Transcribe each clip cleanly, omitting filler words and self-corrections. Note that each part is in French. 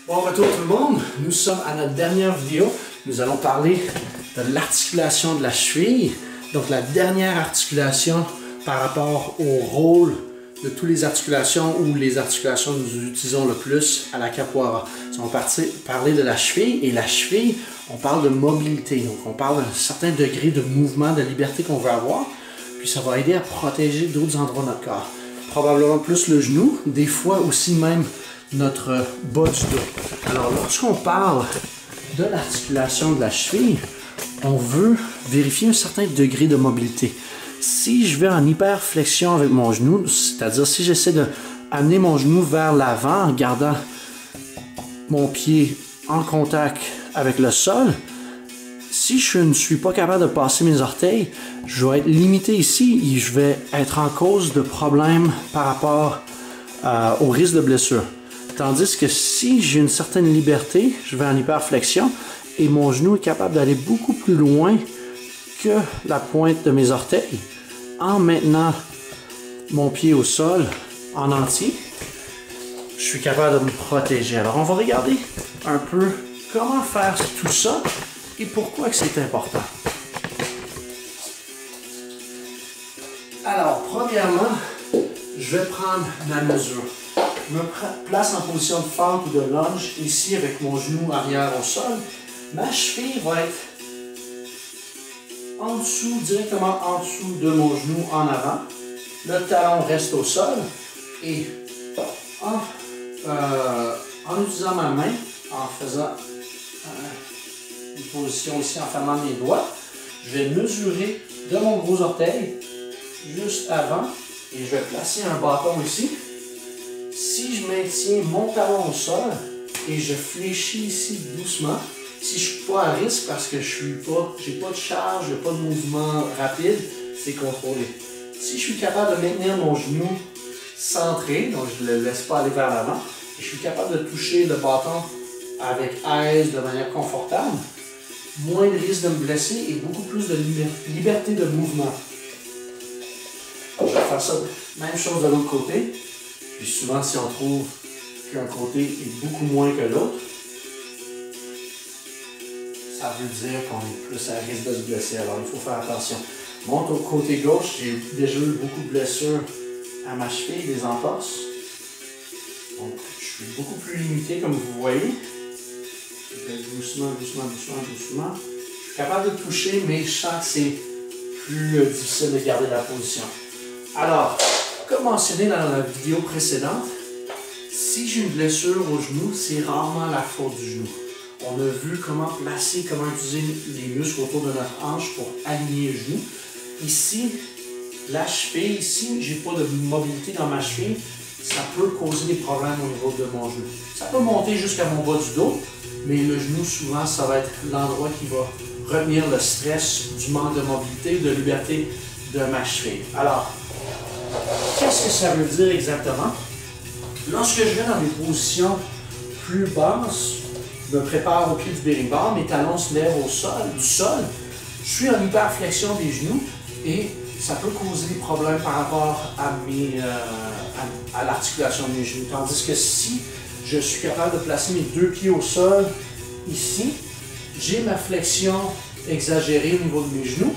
Bon retour tout le monde, nous sommes à notre dernière vidéo. Nous allons parler de l'articulation de la cheville. Donc la dernière articulation par rapport au rôle de toutes les articulations ou les articulations que nous utilisons le plus à la capoeira. On va parler de la cheville et la cheville, on parle de mobilité. Donc on parle d'un certain degré de mouvement, de liberté qu'on veut avoir. Puis ça va aider à protéger d'autres endroits de notre corps. Probablement plus le genou, des fois aussi même notre bas du dos. Alors lorsqu'on parle de l'articulation de la cheville, on veut vérifier un certain degré de mobilité. Si je vais en hyperflexion avec mon genou, c'est-à-dire si j'essaie d'amener mon genou vers l'avant en gardant mon pied en contact avec le sol, si je ne suis pas capable de passer mes orteils, je vais être limité ici et je vais être en cause de problèmes par rapport au risque de blessure. Tandis que si j'ai une certaine liberté, je vais en hyperflexion et mon genou est capable d'aller beaucoup plus loin que la pointe de mes orteils en maintenant mon pied au sol en entier, je suis capable de me protéger. Alors on va regarder un peu comment faire tout ça et pourquoi que c'est important. Alors premièrement, je vais prendre ma mesure. Je me place en position de fente ou de lunge ici avec mon genou arrière au sol. Ma cheville va être en dessous, directement en dessous de mon genou en avant. Le talon reste au sol et en utilisant ma main, en faisant une position ici en fermant mes doigts, je vais mesurer de mon gros orteil juste avant et je vais placer un bâton ici. Si je maintiens mon talon au sol et je fléchis ici doucement, si je ne suis pas à risque parce que je n'ai pas de charge, je n'ai pas de mouvement rapide, c'est contrôlé. Si je suis capable de maintenir mon genou centré, donc je ne le laisse pas aller vers l'avant, et je suis capable de toucher le bâton avec aise, de manière confortable, moins de risque de me blesser et beaucoup plus de liberté de mouvement. Je vais faire ça, même chose de l'autre côté. Puis souvent, si on trouve qu'un côté est beaucoup moins que l'autre, ça veut dire qu'on est plus à risque de se blesser. Alors, il faut faire attention. Mon côté gauche, j'ai déjà eu beaucoup de blessures à ma cheville, des entorses. Donc, je suis beaucoup plus limité, comme vous voyez. Je vais doucement. Je suis capable de toucher, mais je sens que c'est plus difficile de garder la position. Alors, comme mentionné dans la vidéo précédente, si j'ai une blessure au genou, c'est rarement la faute du genou. On a vu comment placer, comment utiliser les muscles autour de notre hanche pour aligner le genou. Ici, la cheville, si je n'ai pas de mobilité dans ma cheville, ça peut causer des problèmes au niveau de mon genou. Ça peut monter jusqu'à mon bas du dos, mais le genou, souvent, ça va être l'endroit qui va retenir le stress du manque de mobilité, de liberté de ma cheville. Alors, qu'est-ce que ça veut dire exactement? Lorsque je vais dans des positions plus basses, je me prépare au pied du berimbau, mes talons se lèvent du sol, je suis en hyperflexion des genoux et ça peut causer des problèmes par rapport à l'articulation de mes genoux. Tandis que si je suis capable de placer mes deux pieds au sol ici, j'ai ma flexion exagérée au niveau de mes genoux,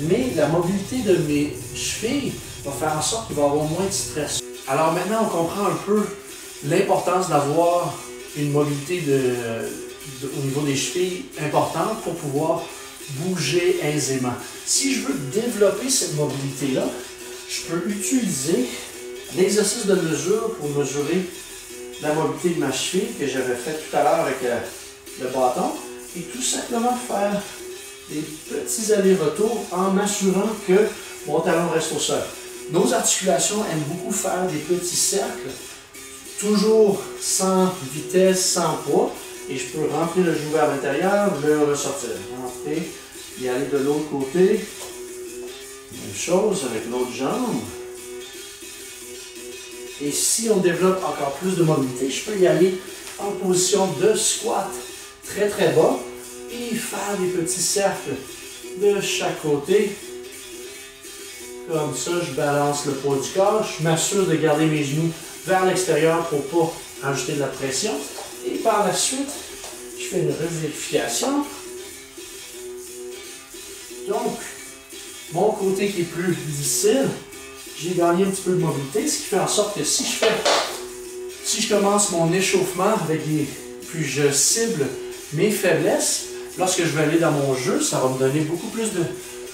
mais la mobilité de mes chevilles va faire en sorte qu'il va y avoir moins de stress. Alors maintenant, on comprend un peu l'importance d'avoir une mobilité au niveau des chevilles importante pour pouvoir bouger aisément. Si je veux développer cette mobilité-là, je peux utiliser l'exercice de mesure pour mesurer la mobilité de ma cheville que j'avais fait tout à l'heure avec le bâton et tout simplement faire des petits allers-retours en m'assurant que mon talon reste au sol. Nos articulations aiment beaucoup faire des petits cercles, toujours sans vitesse, sans poids, et je peux rentrer le genou vers l'intérieur, le ressortir. Rentrer et aller de l'autre côté. Même chose avec l'autre jambe. Et si on développe encore plus de mobilité, je peux y aller en position de squat très très bas et faire des petits cercles de chaque côté. Comme ça, je balance le poids du corps, je m'assure de garder mes genoux vers l'extérieur pour ne pas ajouter de la pression. Et par la suite, je fais une revérification. Donc, mon côté qui est plus difficile, j'ai gagné un petit peu de mobilité, ce qui fait en sorte que si je commence mon échauffement puis je cible mes faiblesses, lorsque je vais aller dans mon jeu, ça va me donner beaucoup plus de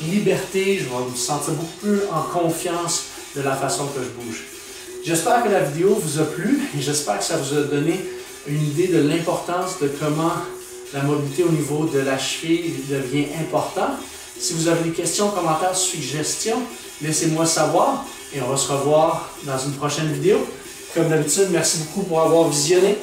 liberté, je vais me sentir beaucoup plus en confiance de la façon que je bouge. J'espère que la vidéo vous a plu et j'espère que ça vous a donné une idée de l'importance de comment la mobilité au niveau de la cheville devient importante. Si vous avez des questions, commentaires, suggestions, laissez-moi savoir et on va se revoir dans une prochaine vidéo. Comme d'habitude, merci beaucoup pour avoir visionné.